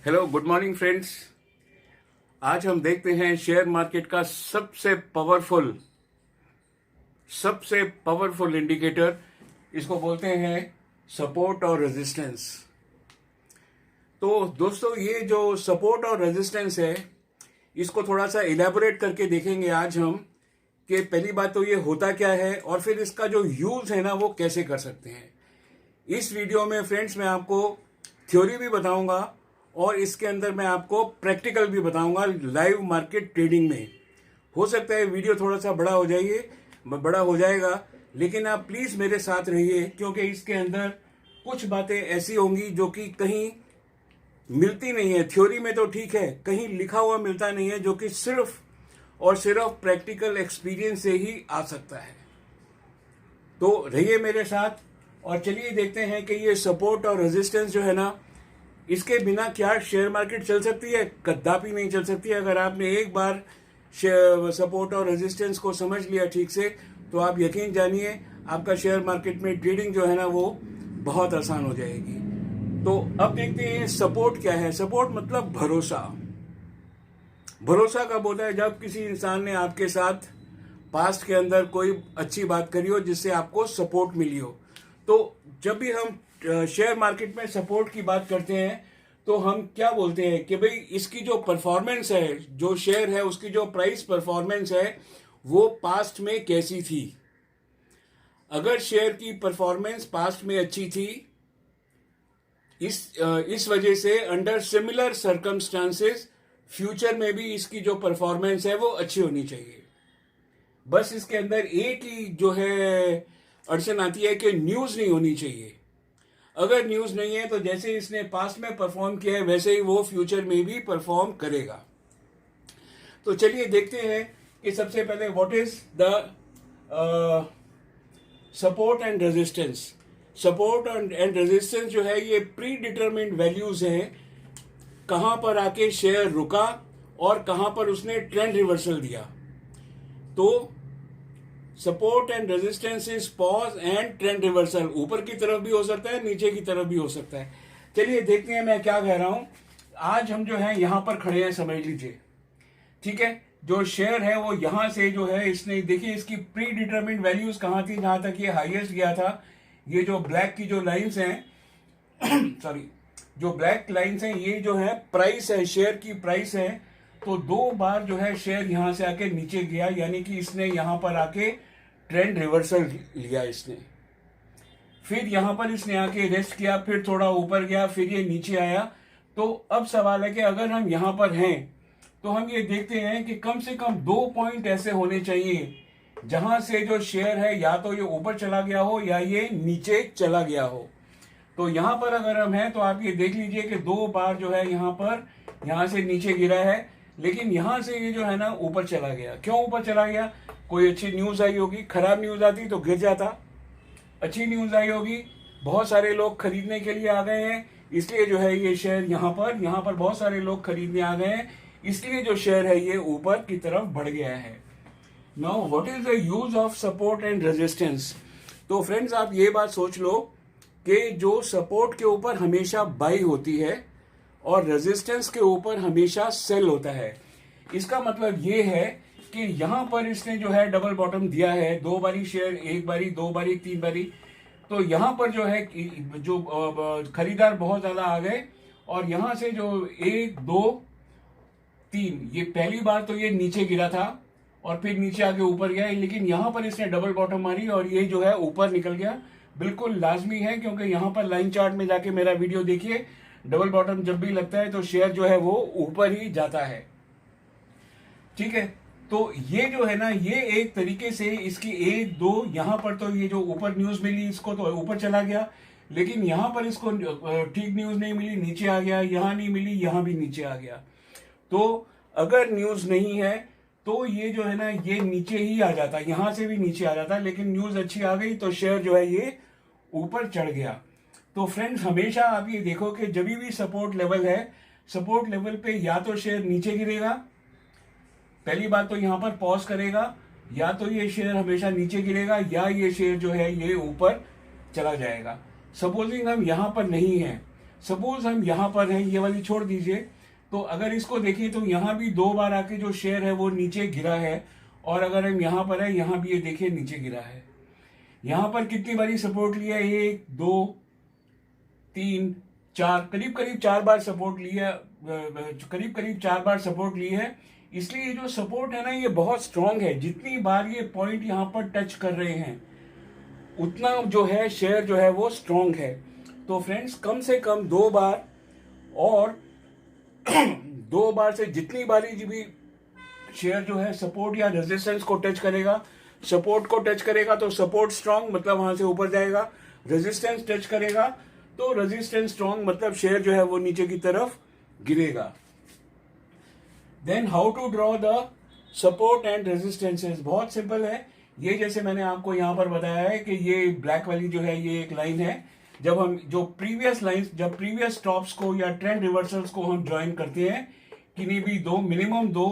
Hello, good morning friends. आज हम देखते हैं शेयर मार्केट का सबसे पावरफुल इंडिकेटर। इसको बोलते हैं सपोर्ट और रेजिस्टेंस। तो दोस्तों, ये जो सपोर्ट और रेजिस्टेंस है, इसको थोड़ा सा इलेबोरेट करके देखेंगे आज हम कि पहली बात तो ये होता क्या है और फिर इसका जो यूज है ना वो कैसे कर सकते हैं। इस वीडियो में फ्रेंड्स मैं आपको थ्योरी भी बताऊंगा और इसके अंदर मैं आपको प्रैक्टिकल भी बताऊंगा लाइव मार्केट ट्रेडिंग में। हो सकता है वीडियो थोड़ा सा बड़ा हो जाएगा, लेकिन आप प्लीज मेरे साथ रहिए क्योंकि इसके अंदर कुछ बातें ऐसी होंगी जो कि कहीं मिलती नहीं है। थ्योरी में तो ठीक है, कहीं लिखा हुआ मिलता नहीं है, जो कि सिर्फ और सिर्फ प्रैक्टिकल एक्सपीरियंस से ही आ सकता है। तो रहिए मेरे साथ और चलिए देखते हैं कि ये सपोर्ट और रेजिस्टेंस जो है ना, इसके बिना क्या शेयर मार्केट चल सकती है? कदापि नहीं चल सकती। अगर आपने एक बार सपोर्ट और रेजिस्टेंस को समझ लिया ठीक से, तो आप यकीन जानिए आपका शेयर मार्केट में ट्रेडिंग जो है ना वो बहुत आसान हो जाएगी। तो अब देखते हैं सपोर्ट क्या है। सपोर्ट मतलब भरोसा। भरोसा कब होता है? जब किसी इंसान ने आपके साथ पास्ट के अंदर कोई अच्छी बात करी हो जिससे आपको सपोर्ट मिली हो। तो जब भी हम शेयर मार्केट में सपोर्ट की बात करते हैं तो हम क्या बोलते हैं कि भाई इसकी जो परफॉर्मेंस है, जो शेयर है उसकी जो प्राइस परफॉर्मेंस है वो पास्ट में कैसी थी। अगर शेयर की परफॉर्मेंस पास्ट में अच्छी थी, इस वजह से अंडर सिमिलर सर्कमस्टांसेस फ्यूचर में भी इसकी जो परफॉर्मेंस है वो अच्छी होनी चाहिए। बस इसके अंदर एक ही जो है अड़चन आती है कि न्यूज नहीं होनी चाहिए। अगर न्यूज नहीं है तो जैसे इसने पास्ट में परफॉर्म किया है वैसे ही वो फ्यूचर में भी परफॉर्म करेगा। तो चलिए देखते हैं कि सबसे पहले what is the support and resistance. Support and resistance जो है ये प्री डिटरमिन्ड वैल्यूज हैं, कहां पर आके शेयर रुका और कहां पर उसने ट्रेंड रिवर्सल दिया। तो support and resistance is pause and trend reversal. ऊपर की तरफ भी हो सकता है, नीचे की तरफ भी हो सकता है। चलिए देखते हैं मैं क्या कह रहा हूं। आज हम जो है यहां पर खड़े हैं, समझ लीजिए, ठीक है। जो शेयर है वो यहां से जो है इसने, देखिए इसकी प्री डिटरमिन्ड वैल्यूज कहां थी, जहां तक ये हाईएस्ट गया था। ये जो ब्लैक की जो लाइन्स हैं सॉरी, जो ब्लैक लाइन्स हैं ये जो है प्राइस है, शेयर की प्राइस है। तो दो बार जो है शेयर यहां से आके नीचे गया, यानी कि इसने यहां पर आके ट्रेंड रिवर्सल लिया इसने। फिर यहां पर इसने आके रेस्ट किया, फिर थोड़ा ऊपर गया, फिर ये नीचे आया। तो अब सवाल है कि अगर हम यहां पर हैं तो हम ये देखते हैं कि कम से कम 2 पॉइंट ऐसे होने चाहिए जहां से जो शेयर है या तो ये ऊपर चला गया हो या ये नीचे चला गया हो। तो यहां पर अगर हम हैं तो आप ये देख लीजिए कि 2 बार जो है यहां से नीचे गिरा है, लेकिन यहां से ये जो है ना ऊपर चला गया। क्यों ऊपर चला गया? कोई अच्छी न्यूज आई होगी। खराब न्यूज आती तो गिर जाता, अच्छी न्यूज आई होगी, बहुत सारे लोग खरीदने के लिए आ गए हैं, इसलिए जो है ये शेयर यहां पर बहुत सारे लोग खरीदने आ गए हैं, इसलिए जो शेयर है ये ऊपर की तरफ बढ़ गया है। Now what is the use of support and resistance. तो फ्रेंड्स आप ये बात सोच लो कि जो सपोर्ट के ऊपर हमेशा बाई होती है और रेजिस्टेंस के ऊपर हमेशा सेल होता है। इसका मतलब ये है कि यहां पर इसने जो है डबल बॉटम दिया है, 2 बारी शेयर, 1 बारी, 2 बारी, 3 बारी। तो यहां पर जो है जो खरीदार बहुत ज्यादा आ गए और यहां से जो 1 2 3, ये पहली बार तो ये नीचे गिरा था और फिर नीचे आके ऊपर गया, लेकिन यहां पर इसने डबल बॉटम मारी और ये जो है ऊपर निकल गया। बिल्कुल लाजमी है, क्योंकि यहां पर लाइन चार्ट में जाके मेरा वीडियो देखिए, डबल बॉटम जब भी लगता है तो शेयर जो है वो ऊपर ही जाता है, ठीक है। तो ये जो है ना, ये एक तरीके से इसकी 1 2 यहां पर तो ये जो ऊपर न्यूज मिली इसको तो ऊपर चला गया, लेकिन यहां पर इसको ठीक न्यूज नहीं मिली, नीचे आ गया, यहां नहीं मिली, यहां भी नीचे आ गया। तो अगर न्यूज नहीं है तो ये जो है ना ये नीचे ही आ जाता, यहां से भी नीचे आ जाता, लेकिन न्यूज अच्छी आ गई तो शेयर जो है ये ऊपर चढ़ गया। तो फ्रेंड्स हमेशा आप ये देखो कि जब भी सपोर्ट लेवल है, सपोर्ट लेवल पे या तो शेयर नीचे गिरेगा, पहली बात तो यहां पर पॉज करेगा, या तो ये शेयर हमेशा नीचे गिरेगा या ये शेयर जो है ये ऊपर चला जाएगा। सपोजिंग हम यहां पर नहीं है सपोज हम यहाँ पर हैं, ये वाली छोड़ दीजिए, तो अगर इसको देखिए तो यहाँ भी 2 बार आके जो शेयर है वो नीचे गिरा है, और अगर हम यहाँ पर है, यहाँ भी ये देखिए नीचे गिरा है। यहाँ पर कितनी बारी सपोर्ट लिया, 1 2 3 4, करीब करीब 4 बार सपोर्ट लिया, करीब करीब 4 बार सपोर्ट ली है। इसलिए ये जो सपोर्ट है ना, ये बहुत स्ट्रांग है। जितनी बार ये पॉइंट यहाँ पर टच कर रहे हैं, उतना जो है शेयर जो है वो स्ट्रांग है। तो फ्रेंड्स, कम से कम 2 बार, और 2 बार से जितनी बारी भी शेयर जो है सपोर्ट या रेजिस्टेंस को टच करेगा, सपोर्ट को टच करेगा तो सपोर्ट स्ट्रांग, मतलब वहां से ऊपर जाएगा। रेजिस्टेंस टच करेगा तो रेजिस्टेंस स्ट्रांग, मतलब शेयर जो है वो नीचे की तरफ गिरेगा। Then how to draw the support and resistances, बहुत सिंपल है। ये जैसे मैंने आपको यहाँ पर बताया है कि ये ब्लैक वाली जो है ये एक लाइन है। जब हम जो प्रीवियस लाइंस, जब प्रीवियस टॉप्स को या ट्रेंड रिवर्सल्स को हम ज्वाइन करते हैं, किन्हीं भी 2, मिनिमम 2,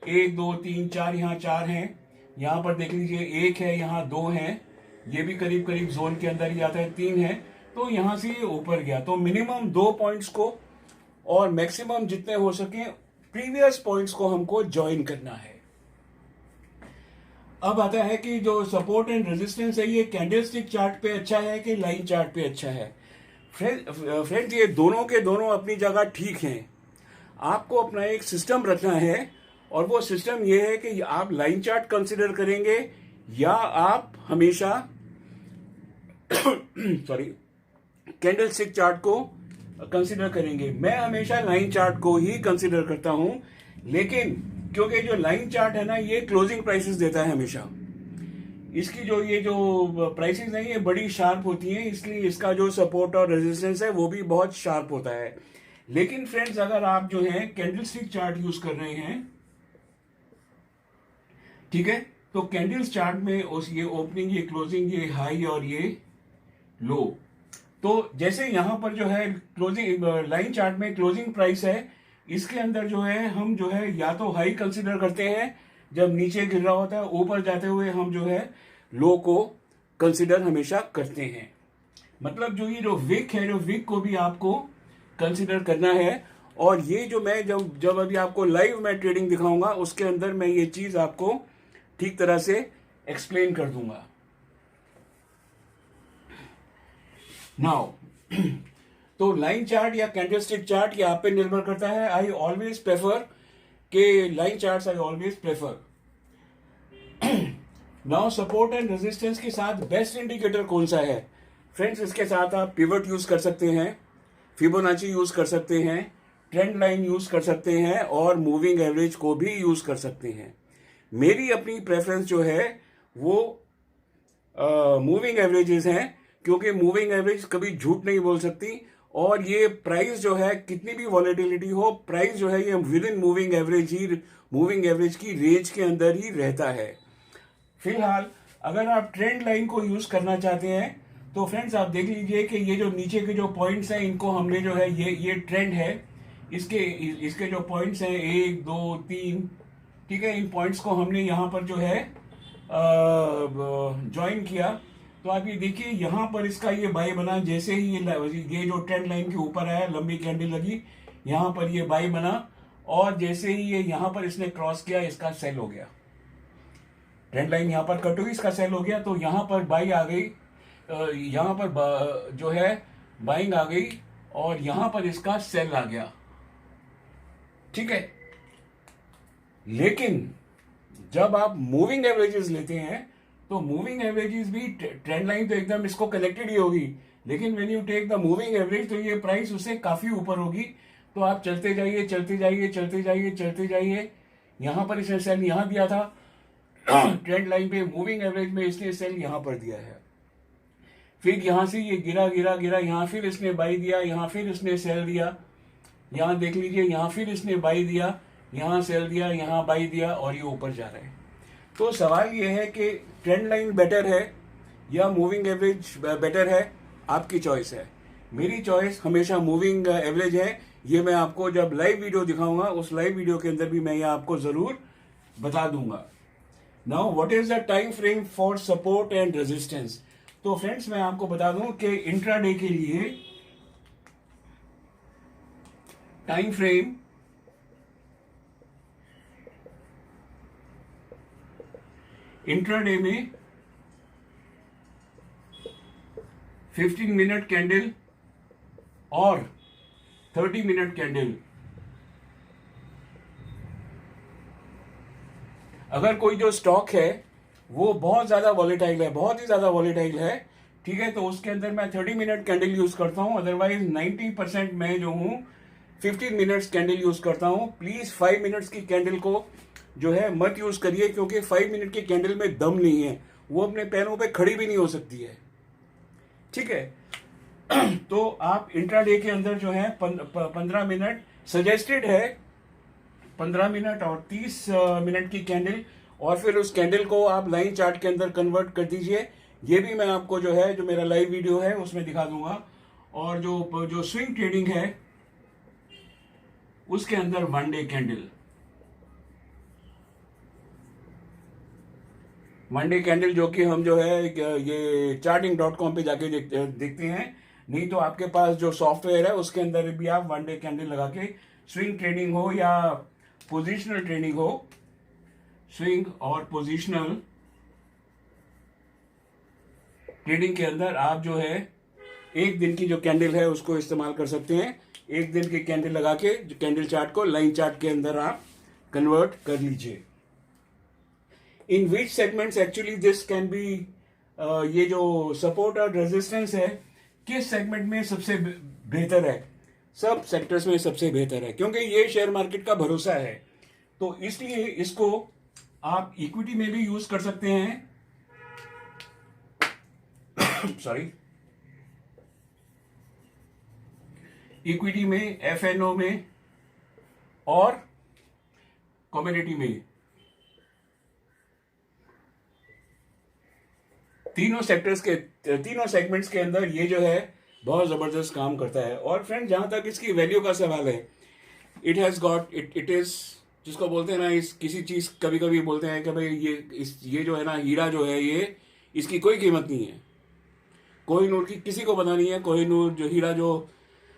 1 2 3 4, यहाँ 4 हैं, यहाँ पर देख लीजिए 1 है, यहाँ 2 हैं, ये भी करीब करीब जोन के अंदर ही आता है, 3 है, तो यहाँ से ये ऊपर गया। तो मिनिमम 2 पॉइंट्स को और मैक्सिमम जितने हो सके प्रीवियस पॉइंट्स को हमको ज्वाइन करना है। अब आता है कि जो सपोर्ट एंड रेजिस्टेंस है, ये कैंडलस्टिक चार्ट पे अच्छा है कि लाइन चार्ट पे अच्छा है। फ्रेंड्स, ये दोनों के दोनों अपनी जगह ठीक हैं। आपको अपना एक सिस्टम रखना है, और वो सिस्टम ये है कि आप लाइन चार्ट कंसिडर करेंगे या आप हमेशा सॉरी कैंडलस्टिक चार्ट को कंसिडर करेंगे। मैं हमेशा लाइन चार्ट को ही कंसिडर करता हूं, लेकिन क्योंकि जो लाइन चार्ट है ना, ये क्लोजिंग प्राइसेस देता है हमेशा। इसकी जो ये जो प्राइसेस हैं ये बड़ी शार्प होती हैं, इसलिए इसका जो सपोर्ट और रेजिस्टेंस है वो भी बहुत शार्प होता है। लेकिन फ्रेंड्स, अगर आप जो है कैंडलस्टिक चार्ट यूज कर रहे हैं, ठीक है, तो कैंडल्स चार्ट में ये ओपनिंग, ये क्लोजिंग, ये हाई और ये लो, तो जैसे यहां पर जो है क्लोजिंग लाइन चार्ट में क्लोजिंग प्राइस है, इसके अंदर जो है हम जो है या तो हाई कंसिडर करते हैं जब नीचे गिर रहा होता है, ऊपर जाते हुए हम जो है लो को कंसिडर हमेशा करते हैं। मतलब जो ये जो विक है, जो विक को भी आपको कंसिडर करना है। और ये जो मैं जब अभी आपको लाइव मैं ट्रेडिंग दिखाऊंगा, उसके अंदर मैं ये चीज आपको ठीक तरह से एक्सप्लेन कर दूंगा। नाउ तो लाइन चार्ट या कैंडलस्टिक चार्ट ये आप पे निर्भर करता है। आई ऑलवेज प्रेफर के line charts, I always prefer. Now support and resistance के साथ बेस्ट इंडिकेटर कौन सा है? फ्रेंड्स, इसके साथ आप पिवट यूज कर सकते हैं, फिबोनाची यूज कर सकते हैं, ट्रेंड लाइन यूज कर सकते हैं, और मूविंग एवरेज को भी यूज कर सकते हैं। मेरी अपनी प्रेफरेंस जो है वो मूविंग एवरेजेस हैं, क्योंकि मूविंग एवरेज कभी झूठ नहीं बोल सकती, और ये प्राइस जो है कितनी भी वॉलेटिलिटी हो, प्राइस जो है ये विद इन मूविंग एवरेज की रेंज के अंदर ही रहता है। फिलहाल अगर आप ट्रेंड लाइन को यूज करना चाहते हैं तो फ्रेंड्स आप देख लीजिए कि ये जो नीचे के जो पॉइंट्स हैं, इनको हमने जो है ये ट्रेंड है, इसके जो पॉइंट्स हैं 1 2 3, ठीक है, इन पॉइंट्स को हमने यहाँ पर जो है ज्वाइन किया। तो आप ये देखिए यहाँ पर इसका ये बाय बना, जैसे ही ये जो ट्रेंड लाइन के ऊपर आया, लंबी कैंडल लगी, यहाँ पर ये बाय बना, और जैसे ही ये यहाँ पर इसने क्रॉस किया, इसका सेल हो गया। ट्रेंड लाइन यहाँ पर कट हुई, इसका सेल हो गया, तो यहाँ पर बाई आ गई, यहाँ पर जो है बाइंग आ गई, और यहाँ पर इसका सेल आ गया, ठीक है। लेकिन जब आप मूविंग एवरेजेस लेते हैं तो मूविंग एवरेजेस भी, ट्रेंड लाइन तो एकदम इसको कनेक्टेड ही होगी, लेकिन when you take the moving average तो ये प्राइस उससे काफी ऊपर होगी। तो आप चलते जाइए चलते जाइए चलते जाइए चलते जाइए, यहाँ पर इसने सेल यहाँ दिया था ट्रेंड लाइन पे, मूविंग एवरेज में इसने सेल यहाँ पर दिया है, फिर यहाँ से ये गिरा गिरा गिरा, यहाँ फिर इसने बाई दिया, यहाँ फिर इसने सेल दिया, यहाँ देख लीजिए, यहाँ फिर इसने बाई दिया, यहाँ सेल दिया, यहाँ बाई दिया, और ये ऊपर जा रहे हैं। तो सवाल ये है कि ट्रेंड लाइन बेटर है या मूविंग एवरेज बेटर है, आपकी चॉइस है। मेरी चॉइस हमेशा मूविंग एवरेज है। ये मैं आपको जब लाइव वीडियो दिखाऊंगा, उस लाइव वीडियो के अंदर भी मैं ये आपको जरूर बता दूंगा। Now what is the time frame for support and resistance? तो फ्रेंड्स मैं आपको बता दूं कि इंट्राडे के लिए टाइम फ्रेम इंट्राडे में 15 मिनट कैंडल और 30 मिनट कैंडल। अगर कोई जो स्टॉक है वो बहुत ज़्यादा वॉलेटाइल है, बहुत ही ज़्यादा वॉलेटाइल है, ठीक है, तो उसके अंदर मैं 30 मिनट कैंडल यूज़ करता हूँ। अदरवाइज 90% मैं जो हूँ 15 मिनट्स कैंडल यूज़ करता हूँ। प्लीज़ 5 मिनट्स की कैंडल को जो है मत यूज़ करिए, क्योंकि 5 मिनट की कैंडल में दम नहीं है, वो अपने पैरों पे खड़ी भी नहीं हो सकती है, ठीक है। तो आप इंट्राडे के अंदर जो है 15 मिनट सजेस्टेड है, 15 मिनट और 30 मिनट की कैंडल, और फिर उस कैंडल को आप लाइन चार्ट के अंदर कन्वर्ट कर दीजिए। ये भी मैं आपको जो है, जो मेरा लाइव वीडियो है उसमें दिखा दूंगा। और जो स्विंग ट्रेडिंग है उसके अंदर 1 डे कैंडल, 1 डे कैंडल जो कि हम जो है ये charting.com पे जाके देखते हैं, नहीं तो आपके पास जो सॉफ्टवेयर है उसके अंदर भी आप 1 डे कैंडल लगा के स्विंग ट्रेडिंग हो या पोजिशनल ट्रेडिंग हो, स्विंग और पोजिशनल ट्रेडिंग के अंदर आप जो है एक दिन की जो कैंडल है उसको इस्तेमाल कर सकते हैं। एक दिन की कैंडल लगा के जो कैंडल चार्ट को लाइन चार्ट के अंदर आप कन्वर्ट कर लीजिए। In which segments actually this can be, ये जो सपोर्ट और रेजिस्टेंस है किस सेगमेंट में सबसे बेहतर है? सब सेक्टर्स में सबसे बेहतर है, क्योंकि ये शेयर मार्केट का भरोसा है। तो इसलिए इसको आप इक्विटी में भी यूज कर सकते हैं सॉरी, इक्विटी में, एफएनओ में और कमोडिटी में, तीनों सेगमेंट्स के अंदर ये जो है बहुत जबरदस्त काम करता है। और फ्रेंड, जहां तक इसकी वैल्यू का सवाल है, it has got it is, जिसको बोलते हैं ना, इस किसी चीज कभी कभी बोलते हैं कि भाई ये जो है ना, हीरा जो है ये, इसकी कोई कीमत नहीं है। कोहिनूर की किसी को पता नहीं है, कोहिनूर जो हीरा जो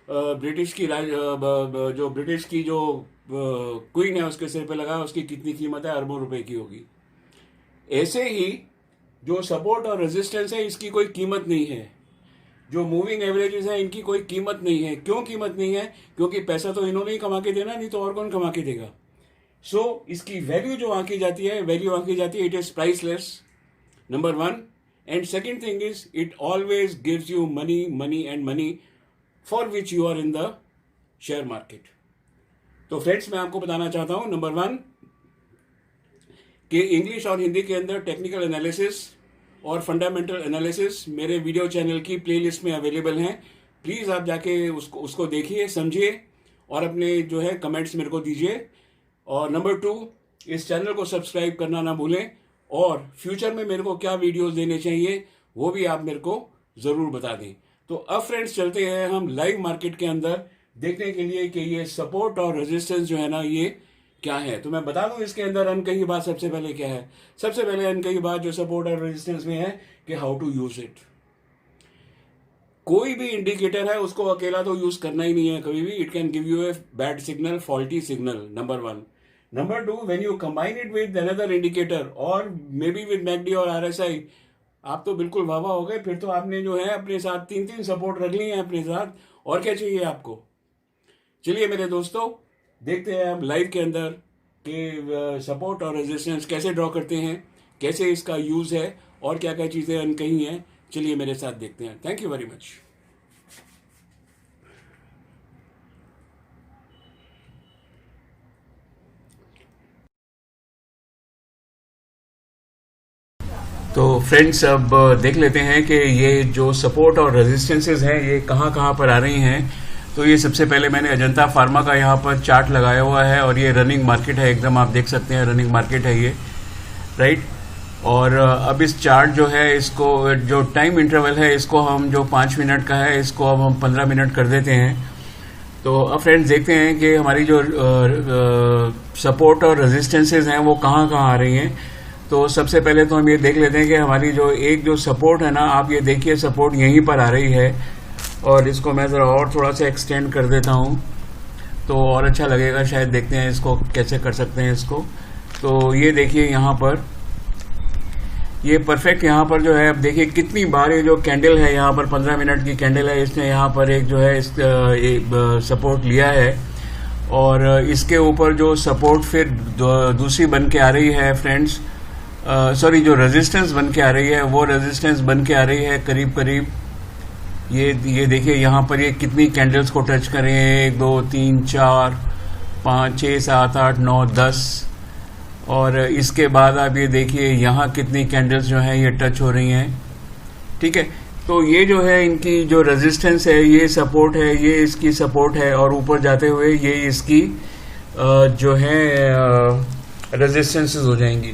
ब्रिटिश की जो क्वीन है उसके सिर पे लगा, उसकी कितनी कीमत है, अरबों रुपए की होगी। ऐसे ही जो सपोर्ट और रेजिस्टेंस है इसकी कोई कीमत नहीं है, जो मूविंग एवरेजेस है इनकी कोई कीमत नहीं है। क्यों कीमत नहीं है? क्योंकि पैसा तो इन्होंने ही कमा के देना, नहीं तो और कौन कमा के देगा। सो इसकी वैल्यू जो आंकी जाती है, it is priceless, number 1। And second thing is, it always gives you money and money for which you are in the share market. तो फ्रेंड्स, मैं आपको बताना चाहता हूं, नंबर 1 कि इंग्लिश और हिंदी के अंदर टेक्निकल एनालिसिस और फंडामेंटल एनालिसिस मेरे वीडियो चैनल की प्लेलिस्ट में अवेलेबल हैं। प्लीज़ आप जाके उसको देखिए, समझिए और अपने जो है कमेंट्स मेरे को दीजिए। और नंबर 2, इस चैनल को सब्सक्राइब करना ना भूलें, और फ्यूचर में मेरे को क्या वीडियोस देने चाहिए वो भी आप मेरे को ज़रूर बता दें। तो अब फ्रेंड्स, चलते हैं हम लाइव मार्केट के अंदर देखने के लिए कि ये सपोर्ट और रेजिस्टेंस जो है ना, ये क्या है। तो मैं बता दूं इसके अंदर अनकही बात सबसे पहले क्या है। सबसे पहले अनकही बात जो सपोर्ट और रेजिस्टेंस में है कि हाउ टू यूज इट। कोई भी इंडिकेटर है उसको अकेला तो यूज करना ही नहीं है कभी भी। It can give U a bad signal, faulty signal, number 1। Number 2, when you combine it with another indicator और मे बी विद मैकडी और आरएसआई, आप तो बिल्कुल वाह हो गए। फिर तो आपने जो है अपने साथ 3 सपोर्ट रख लिए हैं अपने साथ, और क्या चाहिए आपको। चलिए मेरे दोस्तों, देखते हैं हम लाइव के अंदर कि सपोर्ट और रेजिस्टेंस कैसे ड्रॉ करते हैं, कैसे इसका यूज है और क्या क्या चीज़ें अनकही हैं। चलिए मेरे साथ देखते हैं। Thank you very much. तो फ्रेंड्स, अब देख लेते हैं कि ये जो सपोर्ट और रेजिस्टेंसेस हैं ये कहाँ पर आ रही हैं। तो ये सबसे पहले मैंने अजंता फार्मा का यहाँ पर चार्ट लगाया हुआ है, और ये रनिंग मार्केट है, एकदम आप देख सकते हैं रनिंग मार्केट है ये, राइट। और अब इस चार्ट जो है, इसको जो टाइम इंटरवल है इसको हम, जो 5 मिनट का है, इसको अब हम 15 मिनट कर देते हैं। तो अब फ्रेंड्स देखते हैं कि हमारी जो सपोर्ट और रेजिस्टेंसेज हैं वो कहाँ आ रही हैं। तो सबसे पहले तो हम ये देख लेते हैं कि हमारी जो सपोर्ट है ना, आप ये देखिए सपोर्ट यहीं पर आ रही है, और इसको मैं ज़रा और थोड़ा सा एक्सटेंड कर देता हूँ। तो और अच्छा लगेगा शायद। देखते हैं इसको कैसे कर सकते हैं इसको। तो ये देखिए यहाँ पर ये परफेक्ट यहाँ पर जो है, अब देखिए कितनी बार ये जो कैंडल है यहाँ पर 15 मिनट की कैंडल है, इसने यहाँ पर एक जो है सपोर्ट लिया है और इसके ऊपर जो सपोर्ट फिर दूसरी बन के आ रही है फ्रेंड्स, सॉरी जो रेजिस्टेंस बन के आ रही है वो रेजिस्टेंस बन के आ रही है करीब करीब ये देखिए यहाँ पर ये कितनी कैंडल्स को टच करें, 1 2 3 4 5 6 7 8 9 10 और इसके बाद आप ये देखिए यहाँ कितनी कैंडल्स जो हैं ये टच हो रही हैं। ठीक है, तो ये जो है इनकी जो रेजिस्टेंस है, ये सपोर्ट है, ये इसकी सपोर्ट है और ऊपर जाते हुए ये इसकी जो है रेजिस्टेंसेस हो जाएंगी।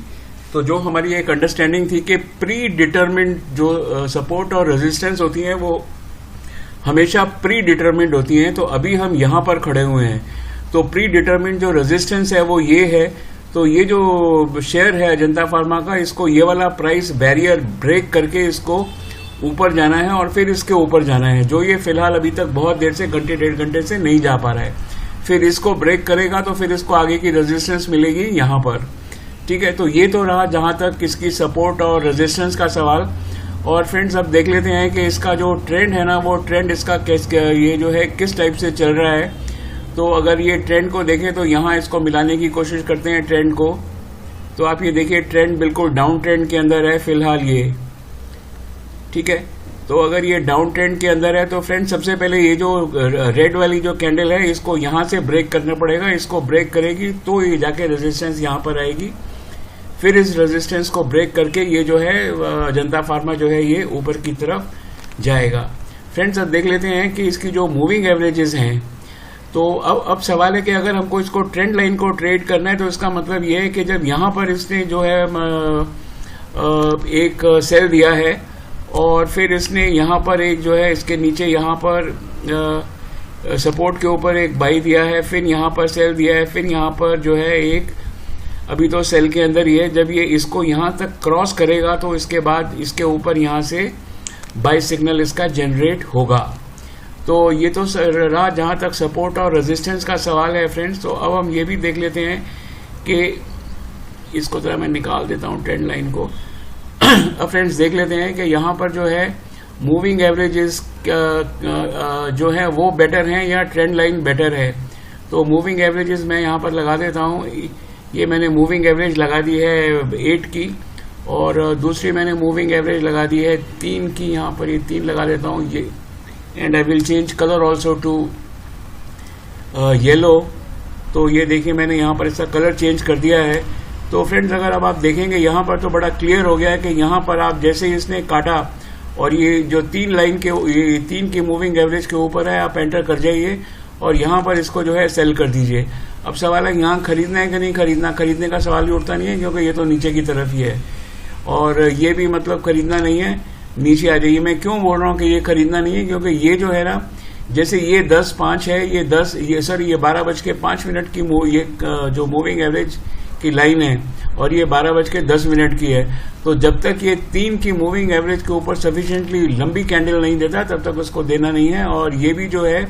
तो जो हमारी एक अंडरस्टैंडिंग थी कि प्री डिटरमिन्ड जो सपोर्ट और रेजिस्टेंस होती हैं वो हमेशा प्री डिटरमिन्ड होती हैं। तो अभी हम यहाँ पर खड़े हुए हैं, तो प्री डिटरमिन्ड जो रेजिस्टेंस है वो ये है। तो ये जो शेयर है अजंता फार्मा का, इसको ये वाला प्राइस बैरियर ब्रेक करके इसको ऊपर जाना है और फिर इसके ऊपर जाना है, जो ये फिलहाल अभी तक बहुत देर से घंटे 1.5 घंटे से नहीं जा पा रहा है। फिर इसको ब्रेक करेगा तो फिर इसको आगे की रेजिस्टेंस मिलेगी यहाँ पर। ठीक है, तो ये तो रहा जहां तक इसकी सपोर्ट और रेजिस्टेंस का सवाल। और फ्रेंड्स अब देख लेते हैं कि इसका जो ट्रेंड है ना, वो ट्रेंड इसका ये जो है किस टाइप से चल रहा है। तो अगर ये ट्रेंड को देखें तो यहाँ इसको मिलाने की कोशिश करते हैं ट्रेंड को। तो आप ये देखिए ट्रेंड बिल्कुल डाउन ट्रेंड के अंदर है फिलहाल ये। ठीक है, तो अगर ये डाउन ट्रेंड के अंदर है तो फ्रेंड्स सबसे पहले ये जो रेड वाली जो कैंडल है इसको यहाँ से ब्रेक करना पड़ेगा। इसको ब्रेक करेगी तो ये जाके रेजिस्टेंस यहाँ पर आएगी, फिर इस रेजिस्टेंस को ब्रेक करके ये जो है अजंता फार्मा जो है ये ऊपर की तरफ जाएगा। फ्रेंड्स अब देख लेते हैं कि इसकी जो मूविंग एवरेजेस हैं। तो अब सवाल है कि अगर हमको इसको ट्रेंड लाइन को ट्रेड करना है तो इसका मतलब ये है कि जब यहाँ पर इसने जो है एक सेल दिया है और फिर इसने यहाँ पर एक जो है इसके नीचे यहाँ पर सपोर्ट के ऊपर एक बाई दिया है, फिर यहाँ पर सेल दिया है, फिर यहाँ पर जो है एक अभी तो सेल के अंदर ही है। जब ये इसको यहाँ तक क्रॉस करेगा तो इसके बाद इसके ऊपर यहाँ से बाई सिग्नल इसका जनरेट होगा। तो ये तो रहा जहाँ तक सपोर्ट और रेजिस्टेंस का सवाल है फ्रेंड्स। तो अब हम ये भी देख लेते हैं कि इसको जरा मैं निकाल देता हूँ ट्रेंड लाइन को। अब फ्रेंड्स देख लेते हैं कि यहाँ पर जो है मूविंग एवरेजेस जो है वो बेटर हैं या ट्रेंड लाइन बेटर है। तो मूविंग एवरेजेस मैं यहाँ पर लगा देता हूँ। ये मैंने मूविंग एवरेज लगा दी है 8 की और दूसरी मैंने मूविंग एवरेज लगा दी है 3 की। यहाँ पर ये 3 लगा देता हूँ ये, and I will change colour also to yellow. तो ये देखिए मैंने यहाँ पर इसका कलर चेंज कर दिया है। तो फ्रेंड्स अगर अब आप देखेंगे यहाँ पर तो बड़ा क्लियर हो गया है कि यहाँ पर आप जैसे ही इसने काटा और ये जो 3 लाइन के ये 3 की मूविंग एवरेज के ऊपर है, आप एंटर कर जाइए और यहाँ पर इसको जो है सेल कर दीजिए। अब सवाल है यहाँ खरीदना है कि नहीं खरीदना। खरीदने का सवाल ही उठता नहीं है क्योंकि ये तो नीचे की तरफ ही है और ये भी मतलब खरीदना नहीं है, नीचे आ जाइए। मैं क्यों बोल रहा हूँ कि ये खरीदना नहीं है, क्योंकि ये जो है ना, जैसे ये 10:05 है, ये 12:05 की ये जो मूविंग एवरेज की लाइन है और ये 12:10 की है। तो जब तक ये 3 की मूविंग एवरेज के ऊपर सफिशिएंटली लंबी कैंडल नहीं देता तब तक उसको देना नहीं है। और ये भी जो है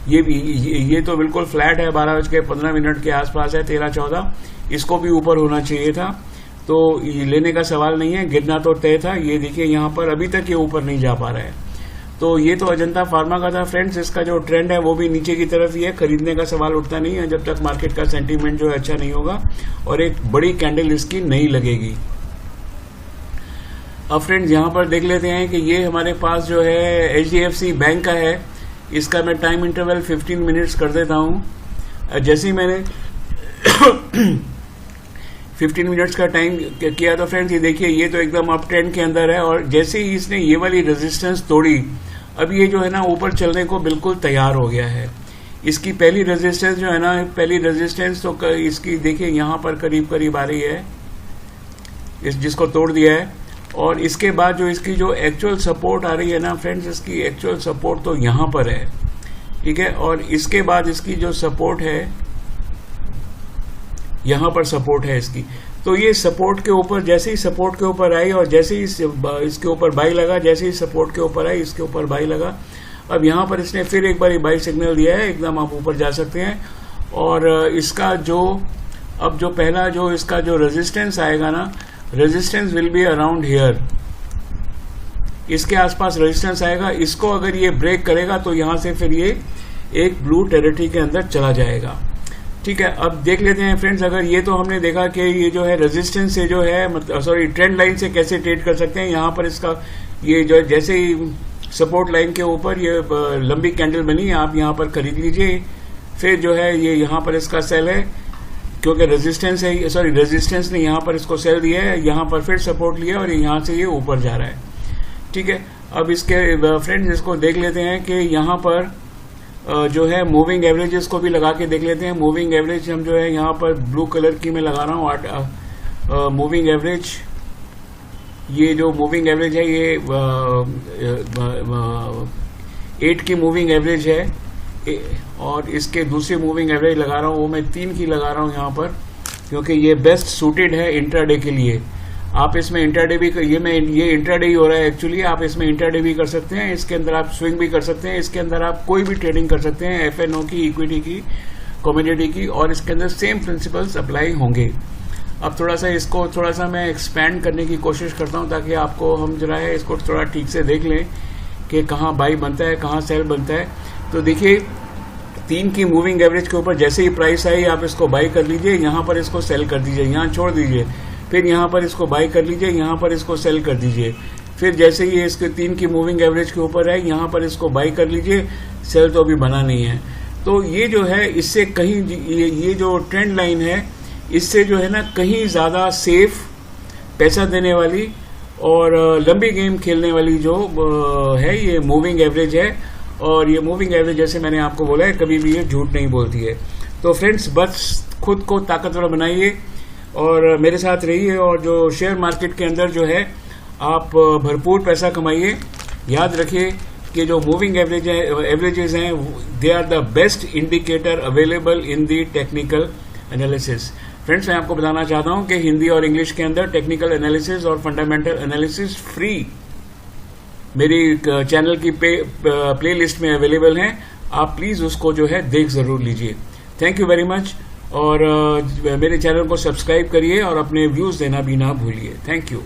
ये तो बिल्कुल फ्लैट है, 12:15 के आसपास है, 13-14, इसको भी ऊपर होना चाहिए था। तो ये लेने का सवाल नहीं है, गिरना तो तय था। ये देखिए यहाँ पर अभी तक ये ऊपर नहीं जा पा रहा है। तो ये तो अजंता फार्मा का था फ्रेंड्स। इसका जो ट्रेंड है वो भी नीचे की तरफ ही है, खरीदने का सवाल उठता नहीं है जब तक मार्केट का सेंटीमेंट जो है अच्छा नहीं होगा और एक बड़ी कैंडल इसकी नहीं लगेगी। अब फ्रेंड्स यहाँ पर देख लेते हैं कि ये हमारे पास जो है HDFC बैंक का है। इसका मैं टाइम इंटरवल 15 मिनट्स कर देता हूँ। जैसे ही मैंने 15 मिनट्स का टाइम किया तो फ्रेंड्स ये देखिए ये तो एकदम अप ट्रेंड के अंदर है और जैसे ही इसने ये वाली रेजिस्टेंस तोड़ी, अब ये जो है ना ऊपर चलने को बिल्कुल तैयार हो गया है। इसकी पहली रेजिस्टेंस जो है ना, पहली रेजिस्टेंस तो इसकी देखिए यहाँ पर करीब करीब आ रही है, जिसको तोड़ दिया है। और इसके बाद जो इसकी जो एक्चुअल सपोर्ट आ रही है ना फ्रेंड्स, इसकी एक्चुअल सपोर्ट तो यहाँ पर है, ठीक है। और इसके बाद इसकी जो सपोर्ट है, यहाँ पर सपोर्ट है इसकी। तो ये सपोर्ट के ऊपर, जैसे ही सपोर्ट के ऊपर आई और जैसे ही इसके ऊपर बाई लगा, जैसे ही सपोर्ट के ऊपर आई इसके ऊपर बाई लगा। अब यहाँ पर इसने फिर एक बार बाई सिग्नल दिया है, एकदम आप ऊपर जा सकते हैं। और इसका जो अब जो पहला जो इसका जो रेजिस्टेंस आएगा ना, resistance will be around here, इसके आसपास रेजिस्टेंस आएगा। इसको अगर ये ब्रेक करेगा तो यहां से फिर ये एक ब्लू टेरिटरी के अंदर चला जाएगा। ठीक है, अब देख लेते हैं फ्रेंड्स, अगर ये तो हमने देखा कि ये जो है रेजिस्टेंस से जो है मतलब ट्रेंड लाइन से कैसे ट्रेड कर सकते हैं। यहाँ पर इसका ये जो जैसे ही सपोर्ट लाइन के ऊपर ये लंबी कैंडल बनी, आप यहाँ पर खरीद लीजिए। फिर जो है ये यहाँ पर इसका सेल है, क्योंकि रेजिस्टेंस है, रेजिस्टेंस ने यहाँ पर इसको सेल दिया है, यहाँ पर फिर सपोर्ट लिया और यहाँ से ये ऊपर जा रहा है। ठीक है, अब इसके फ्रेंड्स इसको देख लेते हैं कि यहाँ पर जो है मूविंग एवरेजेस को भी लगा के देख लेते हैं। मूविंग एवरेज हम जो है यहाँ पर ब्लू कलर की मैं लगा रहा हूँ। मूविंग एवरेज, ये जो मूविंग एवरेज है ये 8 की मूविंग एवरेज है, और इसके दूसरी मूविंग एवरेज लगा रहा हूँ वो मैं 3 की लगा रहा हूँ यहाँ पर, क्योंकि ये बेस्ट सूटेड है इंट्राडे के लिए। आप इसमें इंट्राडे भी ये इंट्राडे ही हो रहा है एक्चुअली, आप इसमें इंट्राडे भी कर सकते हैं, इसके अंदर आप स्विंग भी कर सकते हैं, इसके अंदर आप कोई भी ट्रेडिंग कर सकते हैं, एफएनओ की, इक्विटी की, कमोडिटी की, और इसके अंदर सेम प्रिंसिपल्स अप्लाई होंगे। अब थोड़ा सा मैं एक्सपैंड करने की कोशिश करता हूं ताकि आपको हम जरा है इसको थोड़ा ठीक से देख लें कि कहाँ बाई बनता है, कहाँ सेल बनता है। तो देखिए 3 की मूविंग एवरेज के ऊपर जैसे ही प्राइस आई आप इसको बाई कर लीजिए, यहाँ पर इसको सेल कर दीजिए, यहाँ छोड़ दीजिए, फिर यहाँ पर इसको बाई कर लीजिए, यहाँ पर इसको सेल कर दीजिए, फिर जैसे ही इसके 3 की मूविंग एवरेज के ऊपर है यहाँ पर इसको बाई कर लीजिए। सेल तो अभी बना नहीं है। तो ये जो है इससे कहीं ये जो ट्रेंड लाइन है इससे जो है ना कहीं ज़्यादा सेफ, पैसा देने वाली और लंबी गेम खेलने वाली जो है ये मूविंग एवरेज है। और ये मूविंग एवरेज जैसे मैंने आपको बोला है कभी भी ये झूठ नहीं बोलती है। तो फ्रेंड्स बस खुद को ताकतवर बनाइए और मेरे साथ रहिए, और जो शेयर मार्केट के अंदर जो है आप भरपूर पैसा कमाइए। याद रखिए कि जो मूविंग एवरेजेस हैं they are the best indicator available in the technical analysis. Friends मैं आपको बताना चाहता हूं कि हिंदी और इंग्लिश के अंदर टेक्निकल एनालिसिस और फंडामेंटल एनालिसिस फ्री मेरी चैनल की प्ले लिस्ट में अवेलेबल हैं। आप प्लीज उसको जो है देख जरूर लीजिए। थैंक यू वेरी मच, और मेरे चैनल को सब्सक्राइब करिए और अपने व्यूज देना भी ना भूलिए। Thank you.